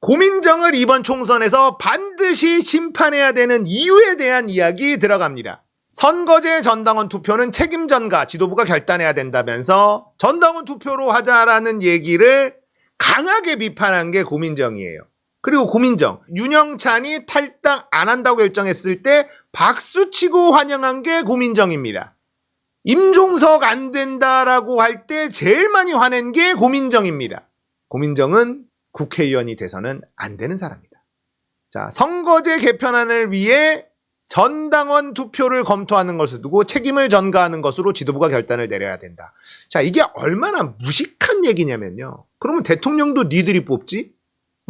고민정을 이번 총선에서 반드시 심판해야 되는 이유에 대한 이야기 들어갑니다. 선거제 전당원 투표는 책임 전가 지도부가 결단해야 된다면서 전당원 투표로 하자라는 얘기를 강하게 비판한 게 고민정이에요. 그리고 고민정, 윤영찬이 탈당 안 한다고 결정했을 때 박수치고 환영한 게 고민정입니다. 임종석 안 된다라고 할 때 제일 많이 화낸 게 고민정입니다. 고민정은 국회의원이 돼서는 안 되는 사람이다. 자, 선거제 개편안을 위해 전당원 투표를 검토하는 것을 두고 책임을 전가하는 것으로 지도부가 결단을 내려야 된다. 자, 이게 얼마나 무식한 얘기냐면요. 그러면 대통령도 니들이 뽑지?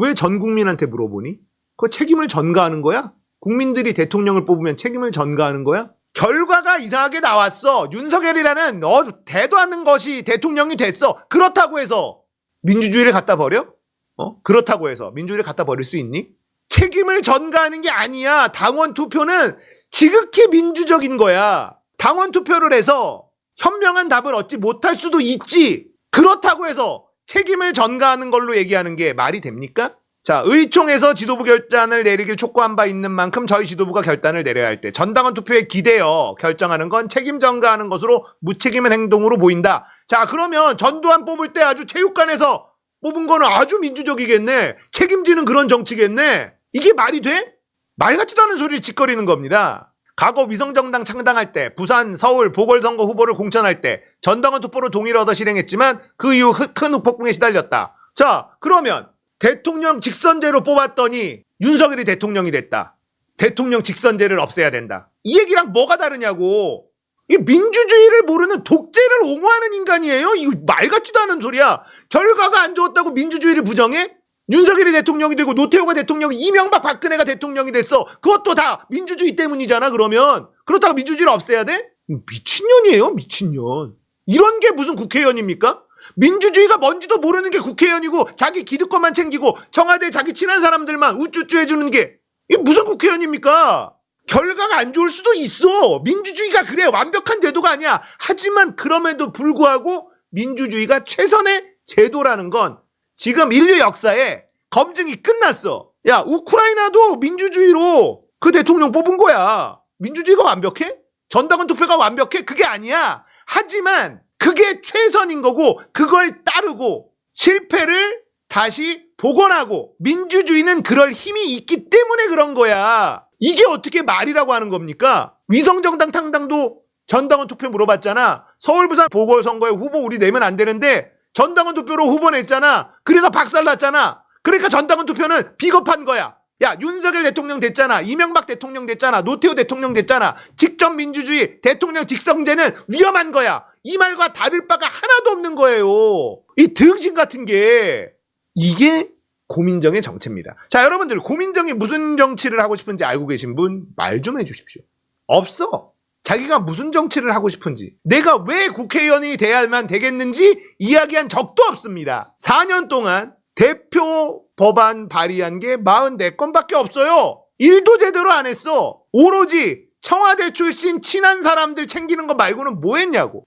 왜 전 국민한테 물어보니? 그 책임을 전가하는 거야? 국민들이 대통령을 뽑으면 책임을 전가하는 거야? 결과가 이상하게 나왔어. 윤석열이라는 대도 않는 것이 대통령이 됐어. 그렇다고 해서 민주주의를 갖다 버려? 그렇다고 해서 민주주의를 갖다 버릴 수 있니? 책임을 전가하는 게 아니야. 당원 투표는 지극히 민주적인 거야. 당원 투표를 해서 현명한 답을 얻지 못할 수도 있지. 그렇다고 해서 책임을 전가하는 걸로 얘기하는 게 말이 됩니까? 자, 의총에서 지도부 결단을 내리길 촉구한 바 있는 만큼 저희 지도부가 결단을 내려야 할 때 전당원 투표에 기대어 결정하는 건 책임 전가하는 것으로 무책임한 행동으로 보인다. 자, 그러면 전두환 뽑을 때 아주 체육관에서 뽑은 거는 아주 민주적이겠네. 책임지는 그런 정치겠네. 이게 말이 돼? 말 같지도 않은 소리를 짓거리는 겁니다. 과거 위성정당 창당할 때 부산, 서울 보궐선거 후보를 공천할 때 전당원 투표로 동의를 얻어 실행했지만 그 이후 큰 후폭풍에 시달렸다. 자, 그러면 대통령 직선제로 뽑았더니 윤석열이 대통령이 됐다. 대통령 직선제를 없애야 된다. 이 얘기랑 뭐가 다르냐고. 이 민주주의를 모르는 독재를 옹호하는 인간이에요. 이거 말 같지도 않은 소리야. 결과가 안 좋았다고 민주주의를 부정해? 윤석열이 대통령이 되고 노태우가 대통령이 이명박 박근혜가 대통령이 됐어. 그것도 다 민주주의 때문이잖아. 그러면 그렇다고 민주주의를 없애야 돼? 미친년이에요. 미친년. 이런 게 무슨 국회의원입니까? 민주주의가 뭔지도 모르는 게 국회의원이고 자기 기득권만 챙기고 청와대 자기 친한 사람들만 우쭈쭈 해주는 게 이게 무슨 국회의원입니까? 결과가 안 좋을 수도 있어. 민주주의가 그래. 완벽한 제도가 아니야. 하지만 그럼에도 불구하고 민주주의가 최선의 제도라는 건 지금 인류 역사에 검증이 끝났어. 야, 우크라이나도 민주주의로 그 대통령 뽑은 거야. 민주주의가 완벽해? 전당원 투표가 완벽해? 그게 아니야. 하지만 그게 최선인 거고 그걸 따르고 실패를 다시 복원하고 민주주의는 그럴 힘이 있기 때문에 그런 거야. 이게 어떻게 말이라고 하는 겁니까? 위성정당 창당도 전당원 투표 물어봤잖아. 서울 부산 보궐선거에 후보 우리 내면 안 되는데 전당원 투표로 후보 냈잖아. 그래서 박살났잖아. 그러니까 전당원 투표는 비겁한 거야. 야, 윤석열 대통령 됐잖아. 이명박 대통령 됐잖아. 노태우 대통령 됐잖아. 직접 민주주의 대통령 직선제는 위험한 거야. 이 말과 다를 바가 하나도 없는 거예요. 이 등신 같은 게 이게 고민정의 정체입니다. 자, 여러분들 고민정이 무슨 정치를 하고 싶은지 알고 계신 분 말 좀 해주십시오. 없어. 자기가 무슨 정치를 하고 싶은지, 내가 왜 국회의원이 돼야만 되겠는지 이야기한 적도 없습니다. 4년 동안 대표 법안 발의한 게 44건밖에 없어요. 일도 제대로 안 했어. 오로지 청와대 출신 친한 사람들 챙기는 거 말고는 뭐 했냐고.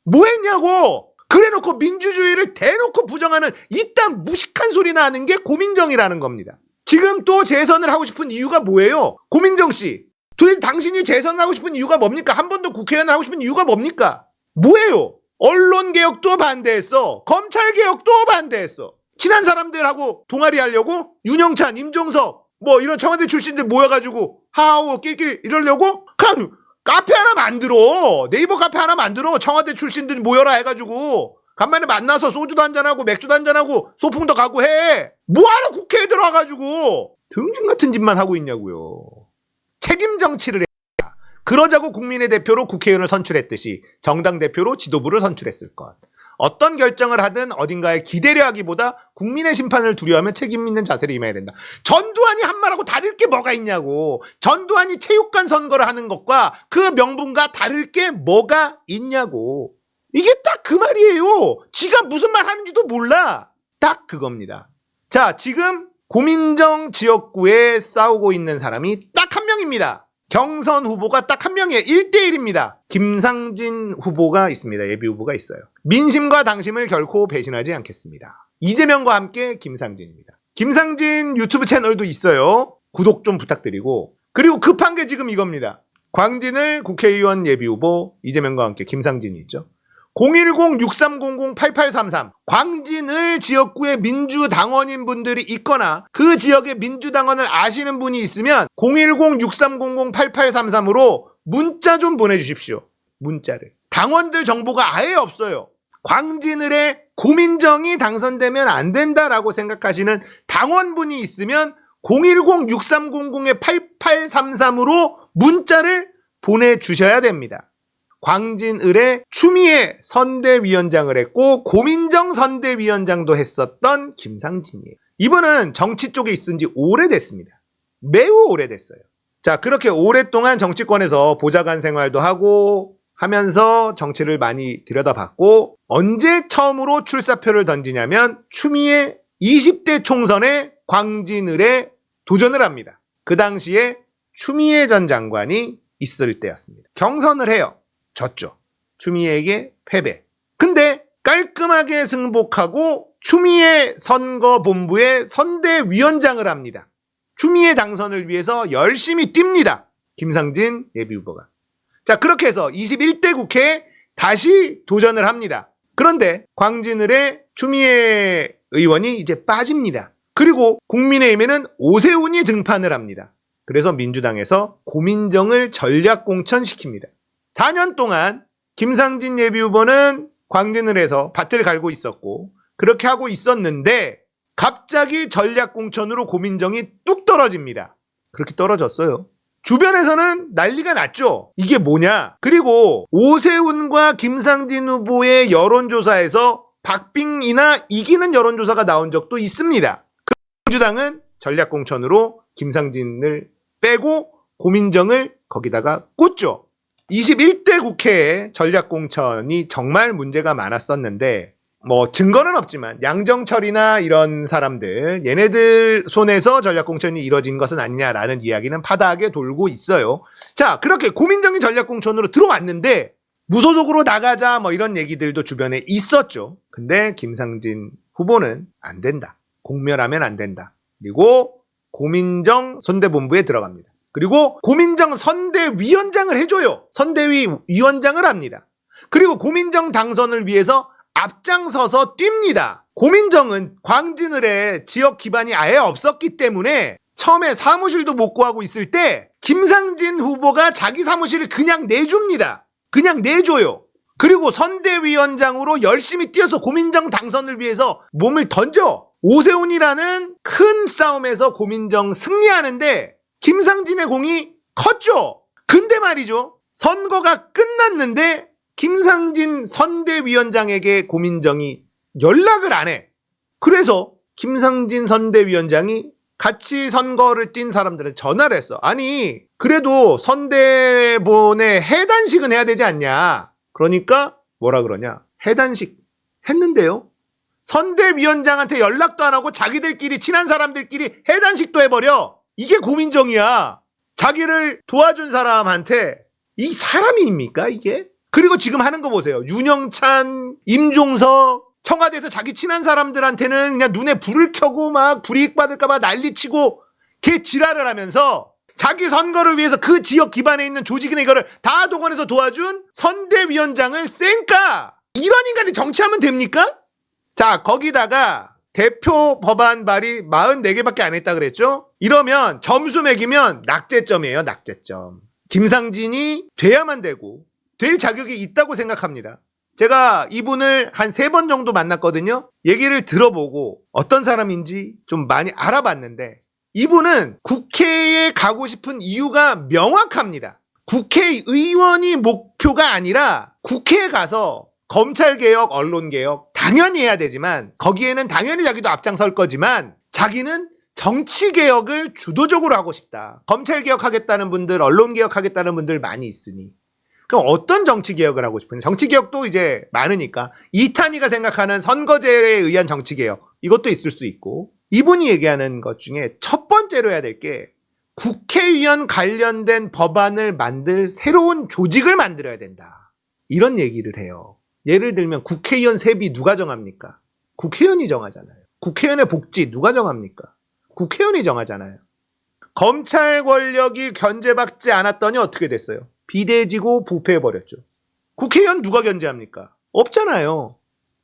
그래놓고 민주주의를 대놓고 부정하는 이딴 무식한 소리나 하는 게 고민정이라는 겁니다. 지금 또 재선을 하고 싶은 이유가 뭐예요? 고민정 씨, 도대체 당신이 재선을 하고 싶은 이유가 뭡니까? 한 번 더 국회의원을 하고 싶은 이유가 뭡니까? 뭐예요? 언론개혁도 반대했어. 검찰개혁도 반대했어. 친한 사람들하고 동아리 하려고? 윤영찬, 임종석 뭐 이런 청와대 출신들 모여가지고 하하호 낄낄 이러려고? 그냥 카페 하나 만들어. 네이버 카페 하나 만들어. 청와대 출신들 모여라 해가지고 간만에 만나서 소주도 한잔하고 맥주도 한잔하고 소풍도 가고 해. 뭐하러 국회에 들어와가지고 등신 같은 짓만 하고 있냐고요. 책임 정치를 해야. 그러자고 국민의 대표로 국회의원을 선출했듯이 정당 대표로 지도부를 선출했을 것. 어떤 결정을 하든 어딘가에 기대려 하기보다 국민의 심판을 두려워하며 책임 있는 자세를 임해야 된다. 전두환이 한 말하고 다를 게 뭐가 있냐고. 전두환이 체육관 선거를 하는 것과 그 명분과 다를 게 뭐가 있냐고. 이게 딱 그 말이에요. 지가 무슨 말 하는지도 몰라. 딱 그겁니다. 자, 지금 고민정 지역구에 싸우고 있는 사람이 딱 한 명입니다. 경선 후보가 딱 한 명이에요. 1대1입니다. 김상진 후보가 있습니다. 예비 후보가 있어요. 민심과 당심을 결코 배신하지 않겠습니다. 이재명과 함께 김상진입니다. 김상진 유튜브 채널도 있어요. 구독 좀 부탁드리고. 그리고 급한 게 지금 이겁니다. 광진을 국회의원 예비후보 이재명과 함께 김상진이 있죠. 010-6300-8833 광진을 지역구의 민주당원인 분들이 있거나 그 지역의 민주당원을 아시는 분이 있으면 010-6300-8833으로 문자 좀 보내주십시오. 문자를. 당원들 정보가 아예 없어요. 광진을의 고민정이 당선되면 안 된다라고 생각하시는 당원분이 있으면 010-6300-8833으로 문자를 보내주셔야 됩니다. 광진을의 추미애 선대위원장을 했고 고민정 선대위원장도 했었던 김상진이에요. 이분은 정치 쪽에 있은 지 오래됐습니다. 매우 오래됐어요. 자, 그렇게 오랫동안 정치권에서 보좌관 생활도 하고 하면서 정치를 많이 들여다봤고 언제 처음으로 출사표를 던지냐면 추미애 20대 총선에 광진을에 도전을 합니다. 그 당시에 추미애 전 장관이 있을 때였습니다. 경선을 해요. 졌죠. 추미애에게 패배. 근데 깔끔하게 승복하고 추미애 선거본부의 선대위원장을 합니다. 추미애 당선을 위해서 열심히 뜁니다. 김상진 예비후보가. 자, 그렇게 해서 21대 국회에 다시 도전을 합니다. 그런데 광진을의 추미애 의원이 이제 빠집니다. 그리고 국민의힘에는 오세훈이 등판을 합니다. 그래서 민주당에서 고민정을 전략공천시킵니다. 4년 동안 김상진 예비후보는 광진을에서 밭을 갈고 있었고 그렇게 하고 있었는데 갑자기 전략공천으로 고민정이 뚝 떨어집니다. 그렇게 떨어졌어요. 주변에서는 난리가 났죠. 이게 뭐냐. 그리고 오세훈과 김상진 후보의 여론조사에서 박빙이나 이기는 여론조사가 나온 적도 있습니다. 민주당은 전략공천으로 김상진을 빼고 고민정을 거기다가 꽂죠. 21대 국회에 전략공천이 정말 문제가 많았었는데 뭐 증거는 없지만 양정철이나 이런 사람들 얘네들 손에서 전략공천이 이뤄진 것은 아니냐라는 이야기는 파다하게 돌고 있어요. 자, 그렇게 고민정이 전략공천으로 들어왔는데 무소속으로 나가자 뭐 이런 얘기들도 주변에 있었죠. 근데 김상진 후보는 안 된다. 공멸하면 안 된다. 그리고 고민정 선대본부에 들어갑니다. 그리고 고민정 선대위원장을 해줘요. 선대위원장을 합니다. 그리고 고민정 당선을 위해서 앞장서서 뜁니다. 고민정은 광진을에 지역 기반이 아예 없었기 때문에 처음에 사무실도 못 구하고 있을 때 김상진 후보가 자기 사무실을 그냥 내줍니다. 그냥 내줘요. 그리고 선대위원장으로 열심히 뛰어서 고민정 당선을 위해서 몸을 던져. 오세훈이라는 큰 싸움에서 고민정 승리하는데 김상진의 공이 컸죠. 근데 말이죠. 선거가 끝났는데 김상진 선대위원장에게 고민정이 연락을 안 해. 그래서 김상진 선대위원장이 같이 선거를 뛴 사람들은 전화를 했어. 아니, 그래도 선대본에 해단식은 해야 되지 않냐. 그러니까 뭐라 그러냐. 해단식 했는데요. 선대위원장한테 연락도 안 하고 자기들끼리 친한 사람들끼리 해단식도 해버려. 이게 고민정이야. 자기를 도와준 사람한테 이 사람입니까 이게? 그리고 지금 하는 거 보세요. 윤영찬, 임종석, 청와대에서 자기 친한 사람들한테는 그냥 눈에 불을 켜고 막 불이익 받을까봐 난리치고 개 지랄을 하면서 자기 선거를 위해서 그 지역 기반에 있는 조직이나 이거를 다 동원해서 도와준 선대위원장을 쌩까. 이런 인간이 정치하면 됩니까? 자, 거기다가 대표 법안 발의 44개밖에 안 했다 그랬죠? 이러면 점수 매기면 낙제점이에요. 낙제점. 김상진이 돼야만 되고 될 자격이 있다고 생각합니다. 제가 이분을 한 3번 정도 만났거든요. 얘기를 들어보고 어떤 사람인지 좀 많이 알아봤는데 이분은 국회에 가고 싶은 이유가 명확합니다. 국회의원이 목표가 아니라 국회에 가서 검찰개혁, 언론개혁 당연히 해야 되지만 거기에는 당연히 자기도 앞장설 거지만 자기는 정치개혁을 주도적으로 하고 싶다. 검찰개혁하겠다는 분들, 언론개혁하겠다는 분들 많이 있으니 그럼 어떤 정치개혁을 하고 싶은지. 정치개혁도 이제 많으니까 이탄희가 생각하는 선거제에 의한 정치개혁 이것도 있을 수 있고 이분이 얘기하는 것 중에 첫 번째로 해야 될 게 국회의원 관련된 법안을 만들 새로운 조직을 만들어야 된다. 이런 얘기를 해요. 예를 들면 국회의원 세비 누가 정합니까? 국회의원이 정하잖아요. 국회의원의 복지 누가 정합니까? 국회의원이 정하잖아요. 검찰 권력이 견제받지 않았더니 어떻게 됐어요? 비대해지고 부패해버렸죠. 국회의원 누가 견제합니까? 없잖아요.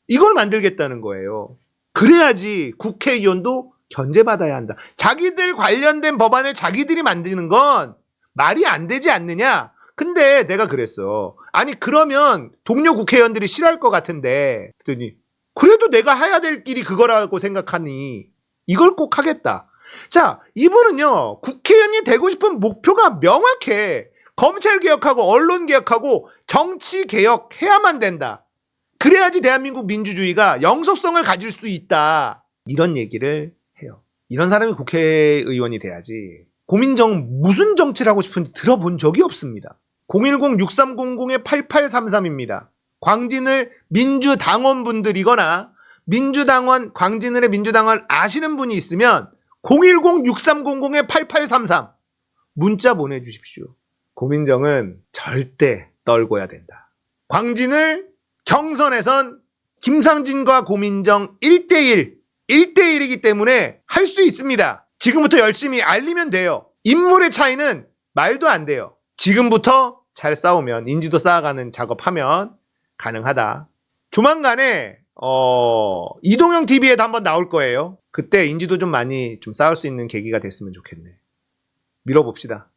이걸 만들겠다는 거예요. 그래야지 국회의원도 견제받아야 한다. 자기들 관련된 법안을 자기들이 만드는 건 말이 안 되지 않느냐? 근데 내가 그랬어. 아니 그러면 동료 국회의원들이 싫어할 것 같은데 그랬더니 그래도 내가 해야 될 일이 그거라고 생각하니 이걸 꼭 하겠다. 자, 이분은요. 국회의원이 되고 싶은 목표가 명확해. 검찰 개혁하고 언론 개혁하고 정치 개혁해야만 된다. 그래야지 대한민국 민주주의가 영속성을 가질 수 있다. 이런 얘기를 해요. 이런 사람이 국회의원이 돼야지. 고민정 무슨 정치를 하고 싶은지 들어본 적이 없습니다. 010-6300-8833입니다. 광진을 민주당원분들이거나 광진을의 민주당원 아시는 분이 있으면 010-6300-8833 문자 보내주십시오. 고민정은 절대 떨궈야 된다. 광진을 경선에선 김상진과 고민정 1대1이기 때문에 할 수 있습니다. 지금부터 열심히 알리면 돼요. 인물의 차이는 말도 안 돼요. 지금부터 잘 싸우면 인지도 쌓아가는 작업하면 가능하다. 조만간에 이동형 TV에도 한번 나올 거예요. 그때 인지도 좀 많이 좀 쌓을 수 있는 계기가 됐으면 좋겠네. 밀어봅시다.